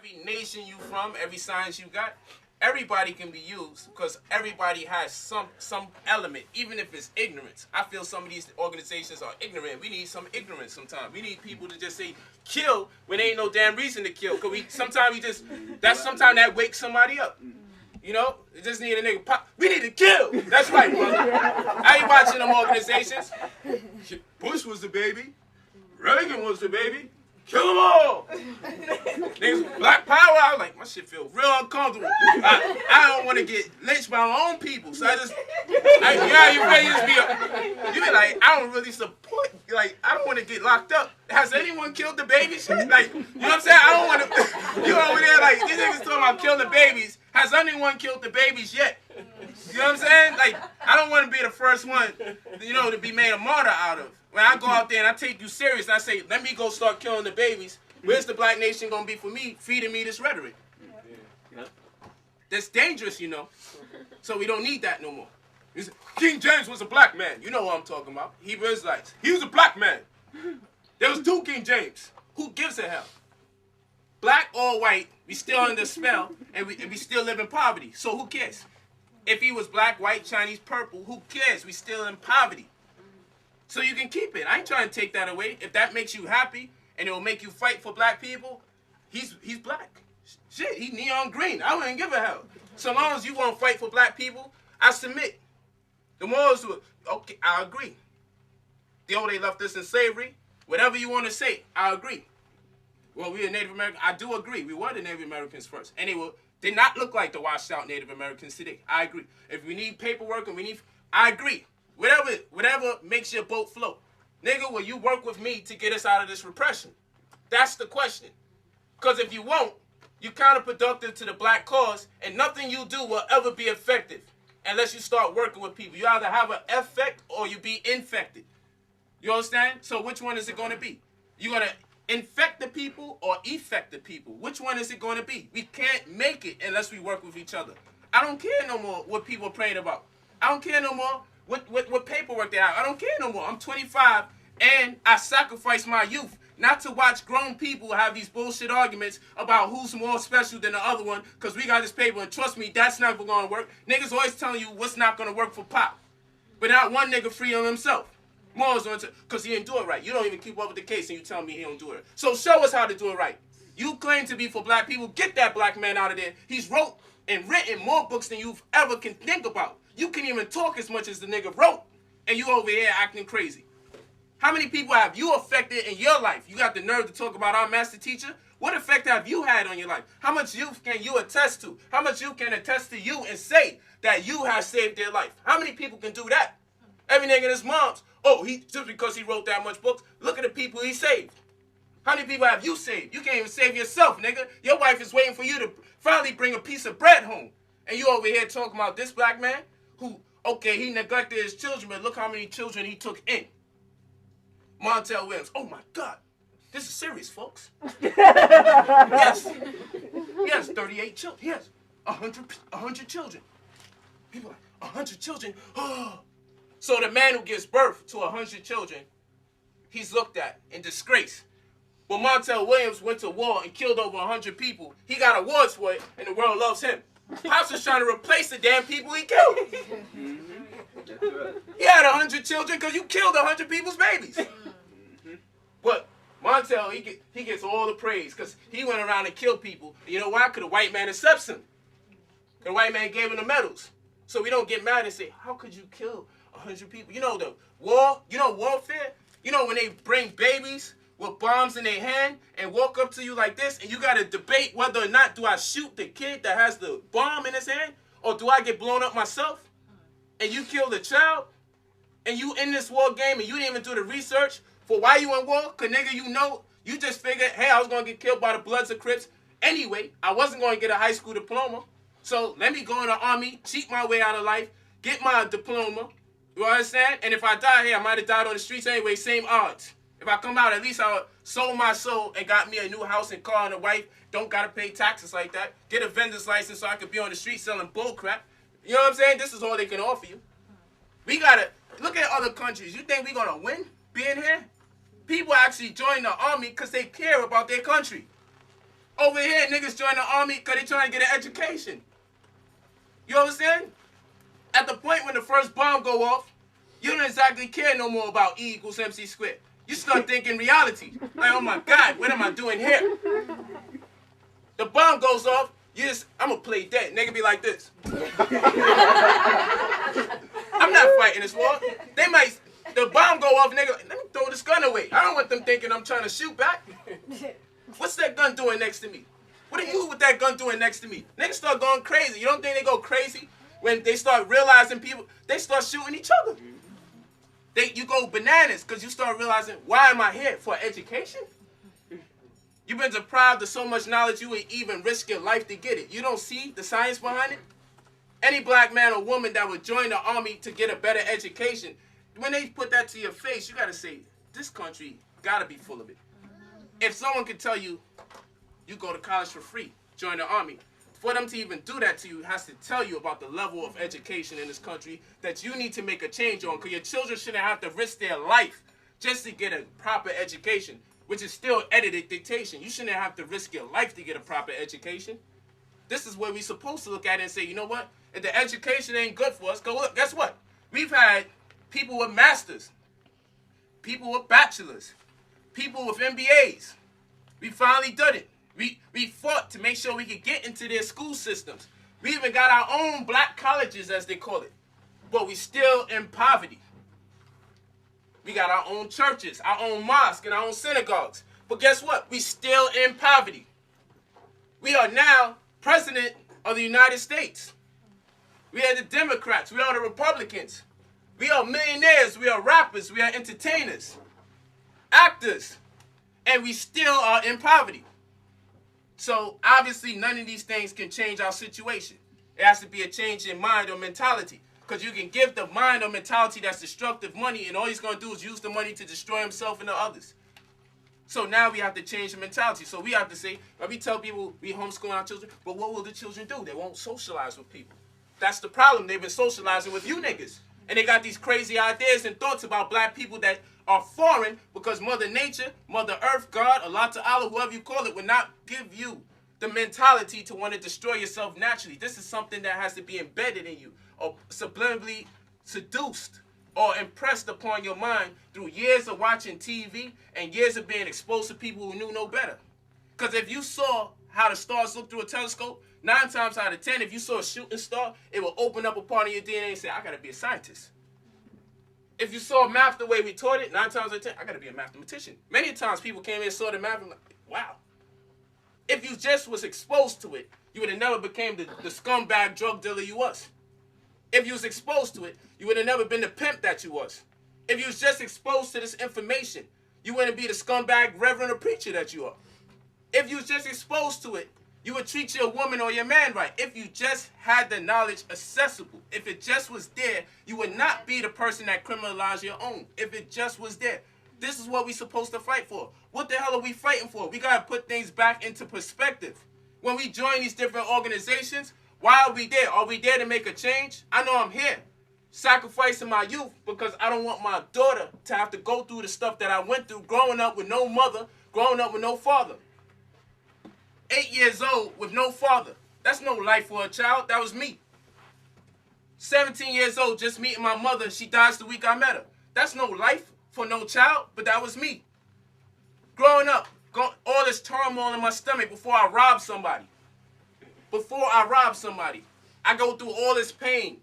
every nation you from, every science you got, everybody can be used because everybody has some element, even if it's ignorance. I feel some of these organizations are ignorant. We need some ignorance sometimes. We need people to just say kill when there ain't no damn reason to kill. Cause sometimes that wakes somebody up. You know, you just need a nigga pop. We need to kill. That's right, brother. I ain't watching them organizations. Bush was the baby. Reagan was the baby. Kill them all. Niggas, Black Power. I was like, my shit feel real uncomfortable. I don't want to get lynched by my own people, so you be like, I don't really support. Like, I don't want to get locked up. Has anyone killed the babies? Like, you know what I'm saying? I don't want to. You over there like these niggas talking about killing the babies. Has anyone killed the babies yet? You know what I'm saying? Like, I don't want to be the first one, to be made a martyr out of. When I go out there and I take you serious, I say, let me go start killing the babies. Where's the black nation going to be for me, feeding me this rhetoric? Yeah. That's dangerous, So we don't need that no more. King James was a black man. You know what I'm talking about. Hebrew Israelites. He was a black man. There was 2 King James. Who gives a hell? Black or white, we still under spell, and we still live in poverty. So who cares? If he was black, white, Chinese, purple, who cares? We still in poverty. So you can keep it. I ain't trying to take that away. If that makes you happy and it will make you fight for black people, he's black. Shit, he's neon green. I wouldn't give a hell. So long as you want to fight for black people, I submit. The morals were, okay, I agree. They left us in slavery. Whatever you want to say, I agree. Well, we are Native American. I do agree. We were the Native Americans first. And they did not look like the washed out Native Americans today. I agree. If we need paperwork and I agree. Whatever makes your boat float. Nigga, will you work with me to get us out of this repression? That's the question. Because if you won't, you're counterproductive to the black cause, and nothing you do will ever be effective unless you start working with people. You either have an effect or you be infected. You understand? So which one is it going to be? You're going to infect the people or effect the people? Which one is it going to be? We can't make it unless we work with each other. I don't care no more what people are praying about. I don't care no more what paperwork they have. I don't care no more. I'm 25 and I sacrificed my youth not to watch grown people have these bullshit arguments about who's more special than the other one because we got this paper, and trust me, that's never going to work. Niggas always telling you what's not going to work for Pop. But not one nigga free on himself. More because he didn't do it right. You don't even keep up with the case and you tell me he don't do it. So show us how to do it right. You claim to be for black people. Get that black man out of there. He's wrote and written more books than you've ever can think about. You can even talk as much as the nigga wrote, and you over here acting crazy. How many people have you affected in your life? You got the nerve to talk about our master teacher? What effect have you had on your life? How much youth can you attest to? How much you can attest to you and say that you have saved their life? How many people can do that? Every nigga in his mom's, just because he wrote that much books, look at the people he saved. How many people have you saved? You can't even save yourself, nigga. Your wife is waiting for you to finally bring a piece of bread home. And you over here talking about this black man who, he neglected his children, but look how many children he took in. Montel Williams. Oh, my God. This is serious, folks. Yes. He has 38 children. He has 100 children. People are like, 100 children? Oh. So the man who gives birth to 100 children, he's looked at in disgrace. But Montel Williams went to war and killed over 100 people. He got awards for it, and the world loves him. Pops was trying to replace the damn people he killed. He had 100 children because you killed 100 people's babies. But Montel, he gets all the praise because he went around and killed people. You know why? Because the white man accepts him. The white man gave him the medals. So we don't get mad and say, how could you kill 100 people? You know the war, warfare? You know when they bring babies with bombs in their hand and walk up to you like this, and you got to debate whether or not do I shoot the kid that has the bomb in his hand, or do I get blown up myself? And you kill the child, and you in this war game, and you didn't even do the research for why you in war? Because, nigga, you just figured, hey, I was going to get killed by the Bloods or Crips. Anyway, I wasn't going to get a high school diploma. So let me go in the army, cheat my way out of life, get my diploma. You understand? And if I die here, I might have died on the streets anyway, same odds. If I come out, at least I sold my soul and got me a new house and car and a wife. Don't got to pay taxes like that. Get a vendor's license so I could be on the street selling bull crap. You know what I'm saying? This is all they can offer you. We got to look at other countries. You think we're going to win being here? People actually join the army because they care about their country. Over here, niggas join the army because they trying to get an education. You understand? At the point when the first bomb go off, you don't exactly care no more about E equals MC squared. You start thinking reality. Like, oh my God, what am I doing here? The bomb goes off, I'm going to play dead. Nigga be like this. I'm not fighting this war. The bomb go off, nigga, let me throw this gun away. I don't want them thinking I'm trying to shoot back. What's that gun doing next to me? What are you with that gun doing next to me? Niggas start going crazy. You don't think they go crazy when they start realizing people, they start shooting each other. You go bananas because you start realizing, why am I here? For education? You've been deprived of so much knowledge you would even risk your life to get it. You don't see the science behind it? Any black man or woman that would join the army to get a better education, when they put that to your face, you got to say, this country got to be full of it. If someone could tell you, you go to college for free, join the army, for them to even do that to you has to tell you about the level of education in this country that you need to make a change on, because your children shouldn't have to risk their life just to get a proper education, which is still edited dictation. You shouldn't have to risk your life to get a proper education. This is where we're supposed to look at it and say, you know what? If the education ain't good for us, go look. Guess what? We've had people with masters, people with bachelors, people with MBAs. We finally done it. We fought to make sure we could get into their school systems. We even got our own black colleges, as they call it. But we still in poverty. We got our own churches, our own mosques, and our own synagogues. But guess what? We still in poverty. We are now president of the United States. We are the Democrats. We are the Republicans. We are millionaires. We are rappers. We are entertainers, actors. And we still are in poverty. So obviously none of these things can change our situation. It has to be a change in mind or mentality. Because you can give the mind or mentality that's destructive money, and all he's going to do is use the money to destroy himself and the others. So now we have to change the mentality. So we have to say, when we tell people we homeschool our children, but what will the children do? They won't socialize with people. That's the problem. They've been socializing with you niggas. And they got these crazy ideas and thoughts about black people that are foreign, because Mother Nature, Mother Earth, God, Allah Ta'ala, whoever you call it, will not give you the mentality to want to destroy yourself naturally. This is something that has to be embedded in you, or subliminally seduced or impressed upon your mind through years of watching TV and years of being exposed to people who knew no better. Because if you saw how the stars look through a telescope, 9 times out of 10, if you saw a shooting star, it will open up a part of your DNA and say, I got to be a scientist. If you saw math the way we taught it, 9 times out of 10, I got to be a mathematician. Many times people came in and saw the math and like, wow. If you just was exposed to it, you would have never became the scumbag drug dealer you was. If you was exposed to it, you would have never been the pimp that you was. If you was just exposed to this information, you wouldn't be the scumbag reverend or preacher that you are. If you was just exposed to it, you would treat your woman or your man right. If you just had the knowledge accessible, if it just was there, you would not be the person that criminalized your own. If it just was there. This is what we're supposed to fight for. What the hell are we fighting for? We got to put things back into perspective. When we join these different organizations, why are we there? Are we there to make a change? I know I'm here, sacrificing my youth because I don't want my daughter to have to go through the stuff that I went through growing up with no mother, growing up with no father. 8 years old with no father. That's no life for a child. That was me. 17 years old, just meeting my mother. She dies the week I met her. That's no life for no child, but that was me. Growing up, all this turmoil in my stomach before I rob somebody. I go through all this pain.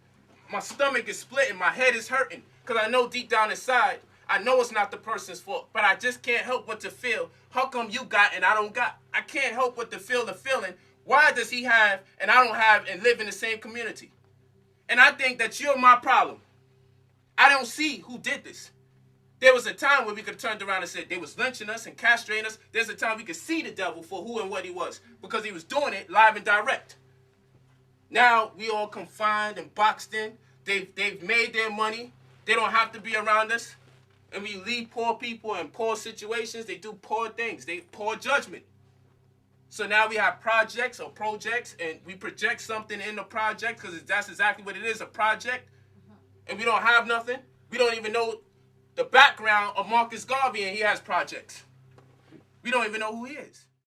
My stomach is splitting. My head is hurting. Because I know deep down inside, I know it's not the person's fault. But I just can't help but to feel, how come you got and I don't got? I can't help but to feel the feeling. Why does he have and I don't have and live in the same community? And I think that you're my problem. I don't see who did this. There was a time where we could have turned around and said they was lynching us and castrating us. There's a time we could see the devil for who and what he was, because he was doing it live and direct. Now we all confined and boxed in. They've made their money. They don't have to be around us. And we leave poor people in poor situations. They do poor things. They poor judgment. So now we have projects, and we project something in the project because that's exactly what it is, a project. And we don't have nothing. We don't even know the background of Marcus Garvey, and he has projects. We don't even know who he is.